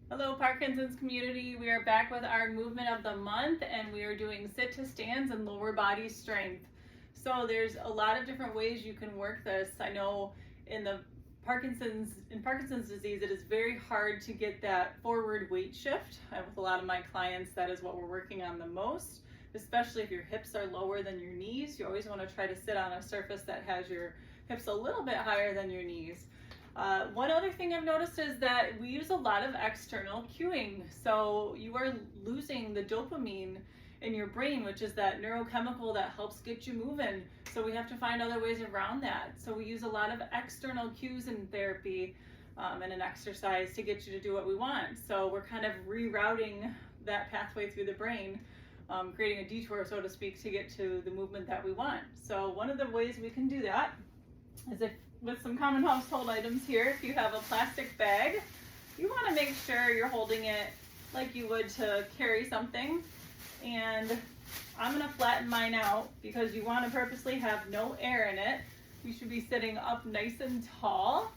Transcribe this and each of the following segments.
Hello Parkinson's community, we are back with our movement of the month and we are doing sit to stands and lower body strength. So there's a lot of different ways you can work this. I know in Parkinson's disease it is very hard to get that forward weight shift. With a lot of my clients that is what we're working on the most, especially if your hips are lower than your knees. You always want to try to sit on a surface that has your hips a little bit higher than your knees. One other thing I've noticed is that we use a lot of external cueing. So you are losing the dopamine in your brain, which is that neurochemical that helps get you moving. So we have to find other ways around that. So we use a lot of external cues in therapy and in exercise to get you to do what we want. So we're kind of rerouting that pathway through the brain, creating a detour, so to speak, to get to the movement that we want. So one of the ways we can do that is with some common household items here. If you have a plastic bag, you want to make sure you're holding it like you would to carry something. And I'm going to flatten mine out because you want to purposely have no air in it. You should be sitting up nice and tall,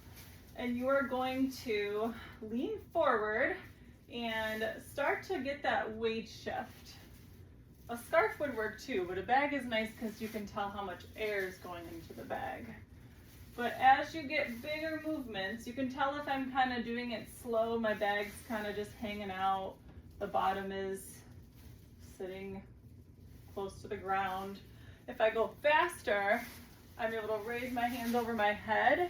and you are going to lean forward and start to get that weight shift. A scarf would work too, but a bag is nice because you can tell how much air is going into the bag. But as you get bigger movements, you can tell if I'm kind of doing it slow, my bag's kind of just hanging out. The bottom is sitting close to the ground. If I go faster, I'm able to raise my hands over my head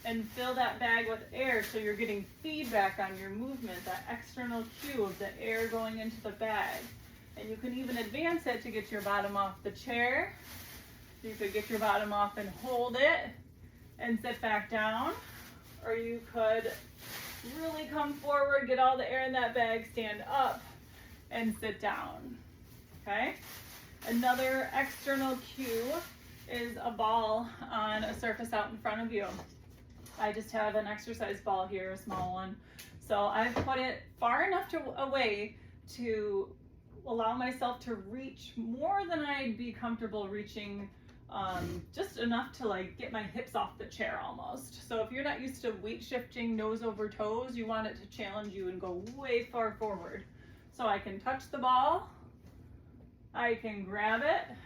and fill that bag with air, so you're getting feedback on your movement, that external cue of the air going into the bag. And you can even advance it to get your bottom off the chair. You could get your bottom off and hold it and sit back down, or you could really come forward, get all the air in that bag, stand up and sit down. Okay, another external cue is a ball on a surface out in front of you. I just have an exercise ball here, a small one, so I've put it far enough away to allow myself to reach more than I'd be comfortable reaching, just enough to like get my hips off the chair almost. So if you're not used to weight shifting nose over toes, you want it to challenge you and go way far forward. So I can touch the ball, I can grab it,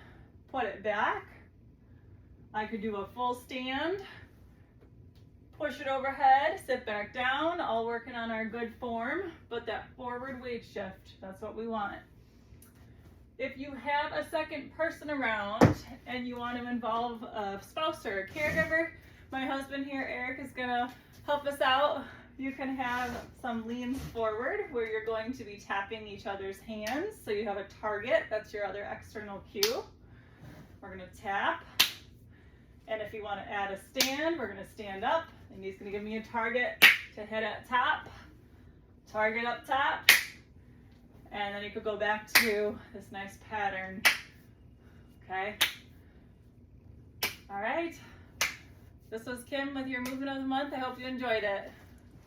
put it back, I could do a full stand, push it overhead, sit back down, all working on our good form, but that forward weight shift, that's what we want. If you have a second person around and you want to involve a spouse or a caregiver, my husband here, Eric, is going to help us out. You can have some leans forward where you're going to be tapping each other's hands. So you have a target, that's your other external cue. We're going to tap. And if you want to add a stand, we're going to stand up, and he's going to give me a target to hit at top, target up top. And then you could go back to this nice pattern. Okay. All right. This was Kim with your movement of the month. I hope you enjoyed it.